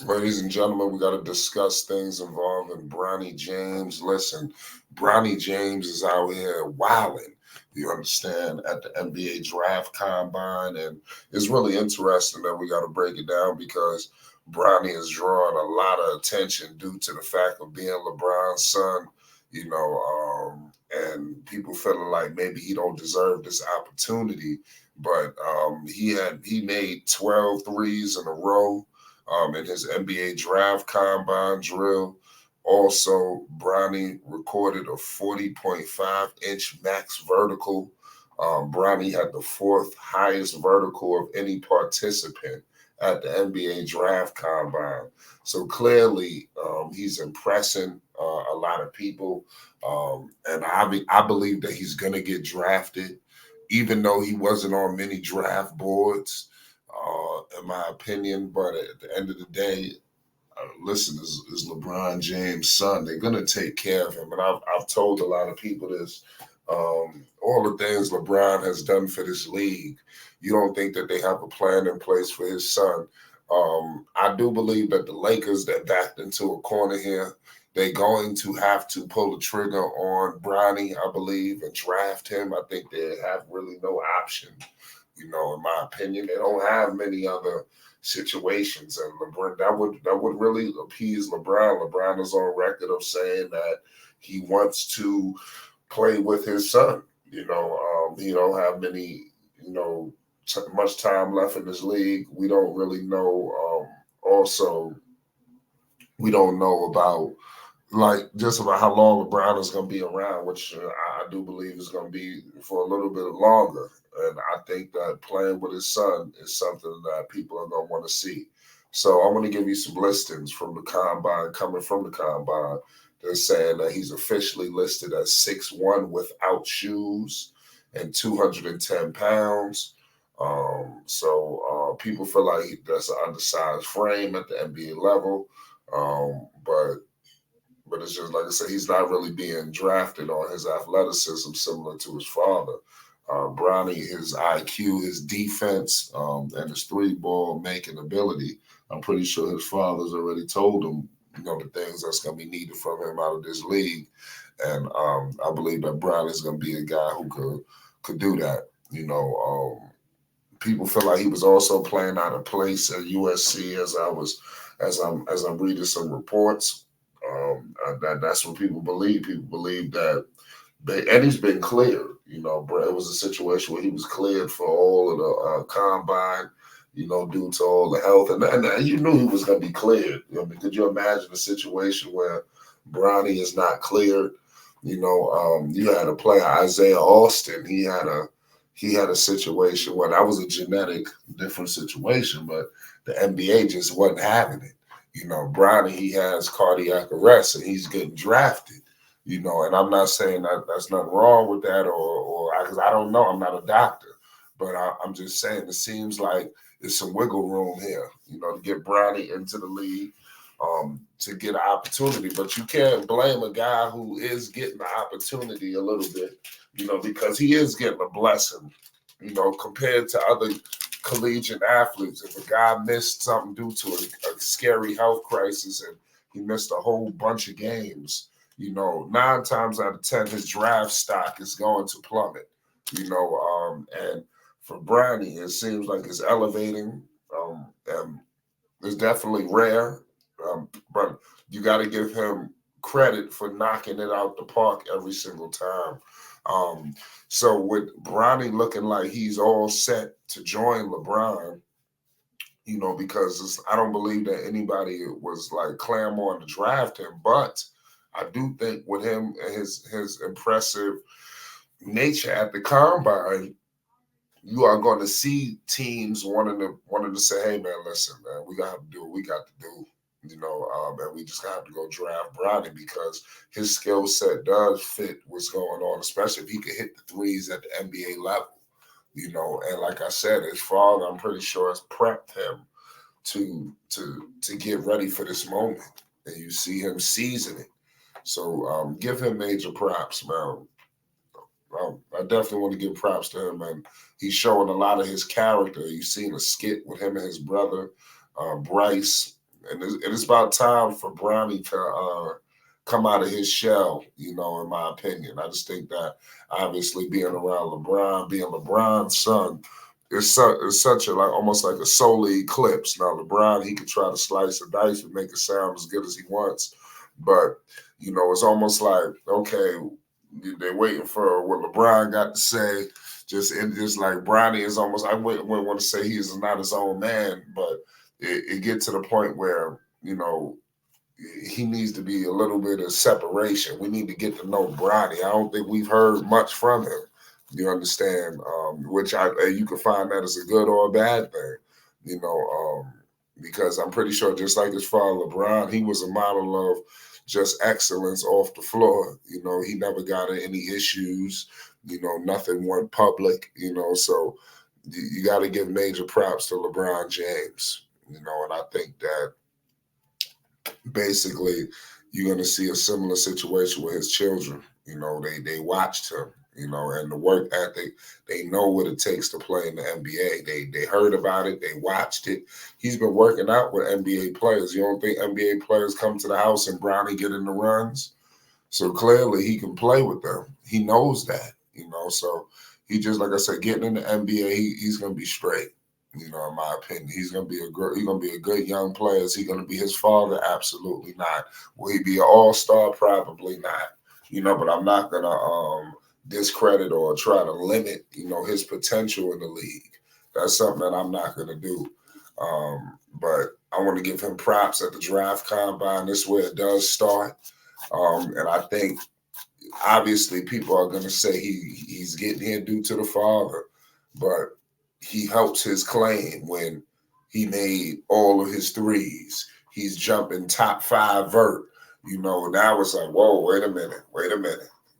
Ladies and gentlemen, we got to discuss things involving Bronny James. Listen, Bronny James is out here wilding. You understand, at the NBA draft combine, and it's really interesting that we got to break it down because Bronny is drawing a lot of attention due to the fact of being LeBron's son. And people feeling like maybe he don't deserve this opportunity, but he made 12 threes in a row in his NBA draft combine drill. Also, Bronny recorded a 40.5-inch max vertical. Bronny had the fourth highest vertical of any participant at the NBA draft combine. So clearly, he's impressing a lot of people. And I believe that he's going to get drafted, even though he wasn't on many draft boards in my opinion. But at the end of the day, listen, is LeBron James' son. They're gonna take care of him, and I've told a lot of people this. All the things LeBron has done for this league, you don't think that they have a plan in place for his son. I do believe that the Lakers that backed into a corner here, they're going to have to pull the trigger on Bronny, I believe, and draft him. I think they have really no option. In my opinion, they don't have many other situations, and LeBron that would really appease LeBron. LeBron is on record of saying that he wants to play with his son. He don't have many, much time left in this league. We don't really know. Also, we don't know about like just about how long LeBron is going to be around, which I do believe is going to be for a little bit longer. And I think that playing with his son is something that people are going to want to see. So I want to give you some listings from the combine, coming from the combine. They're saying that he's officially listed as 6'1" without shoes and 210 pounds. People feel like that's an undersized frame at the NBA level. But it's just like I said, he's not really being drafted on his athleticism, similar to his father. Bronny, his IQ, his defense, and his three-ball making ability. I'm pretty sure his father's already told him, the things that's going to be needed from him out of this league. And I believe that Bronny's going to be a guy who could do that. People feel like he was also playing out of place at USC as I'm reading some reports. That's what people believe. People believe that, and he's been cleared. But it was a situation where he was cleared for all of the combine. Due to all the health, and you knew he was going to be cleared. Could you imagine a situation where Bronny is not cleared? You had a player, Isaiah Austin. He had a situation where that was a genetic different situation, but the NBA just wasn't having it. Bronny, he has cardiac arrest and he's getting drafted. And I'm not saying that that's nothing wrong with that, or because I don't know, I'm not a doctor, but I'm just saying it seems like there's some wiggle room here, to get Bronny into the league, to get an opportunity. But you can't blame a guy who is getting the opportunity a little bit, because he is getting a blessing, compared to other collegiate athletes. If a guy missed something due to a scary health crisis and he missed a whole bunch of games, 9 times out of 10, his draft stock is going to plummet, and for Bronny, it seems like it's elevating. And it's definitely rare, but you got to give him credit for knocking it out the park every single time. So with Bronny looking like he's all set to join LeBron, because I don't believe that anybody was like clamoring to draft him, but I do think with him and his impressive nature at the combine, you are going to see teams wanting to say, "Hey, man, listen, man, we got to do what we got to do." And we just got to go draft Bronny because his skill set does fit what's going on, especially if he could hit the threes at the NBA level. And like I said, his father, I'm pretty sure, has prepped him to get ready for this moment, and you see him season it. So give him major props, man. I definitely want to give props to him, and he's showing a lot of his character. You've seen a skit with him and his brother, Bryce. and it's about time for Bronny to come out of his shell. You know, in my opinion, I just think that obviously being around LeBron, being LeBron's son, it's such a like almost like a solar eclipse. Now LeBron, he could try to slice the dice and make it sound as good as he wants, but you know, it's almost like okay, they're waiting for what LeBron got to say. Just like Bronny is almost, I wouldn't want to say he is not his own man, but it get to the point where you know he needs to be a little bit of separation. We need to get to know Bronny. I don't think we've heard much from him. You understand? Which you can find that as a good or a bad thing. You know, because I'm pretty sure just like his father LeBron, he was a model of just excellence off the floor. You know, he never got in any issues. You know, nothing went public. You know, so you got to give major props to LeBron James. You know, and I think that basically you're going to see a similar situation with his children. You know, they watched him, you know, and the work ethic, they know what it takes to play in the NBA. They heard about it, they watched it. He's been working out with NBA players. You don't think NBA players come to the house and Brownie get in the runs? So clearly he can play with them. He knows that, you know. So he just like I said, getting in the NBA, he's gonna be straight. You know, in my opinion, he's gonna be a good young player. Is he gonna be his father? Absolutely not. Will he be an all-star? Probably not. You know, but I'm not gonna discredit or try to limit, you know, his potential in the league. That's something that I'm not gonna do. But I want to give him props at the draft combine. This is where it does start. And I think obviously people are going to say he's getting here due to the father, but he helps his claim when he made all of his threes. He's jumping top five vert. You know, now it's like, whoa, wait a minute.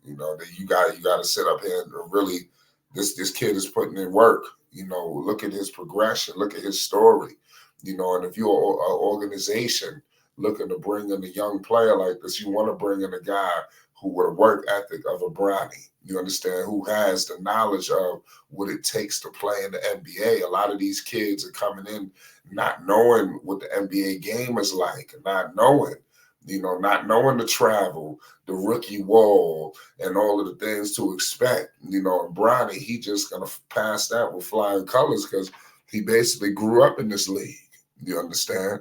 You know, that you got to sit up here and really this kid is putting in work. You know, look at his progression, look at his story. You know, and if you're an organization looking to bring in a young player like this, you want to bring in a guy who with a work ethic of a Bronny, you understand, who has the knowledge of what it takes to play in the NBA. A lot of these kids are coming in not knowing what the NBA game is like, not knowing, you know, not knowing the travel, the rookie wall, and all of the things to expect. You know, and Bronny, he just gonna pass that with flying colors because he basically grew up in this league. You understand?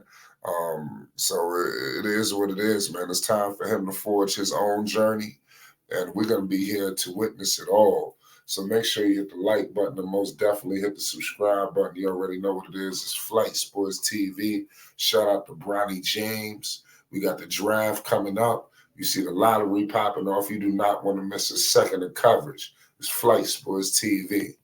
So it is what it is, man. It's time for him to forge his own journey, and we're gonna be here to witness it all. So make sure you hit the like button and most definitely hit the subscribe button. You already know what it is. It's Flight Sports TV. Shout out to Bronny James. We got the draft coming up. You see the lottery popping off. You do not want to miss a second of coverage. It's Flight Sports TV.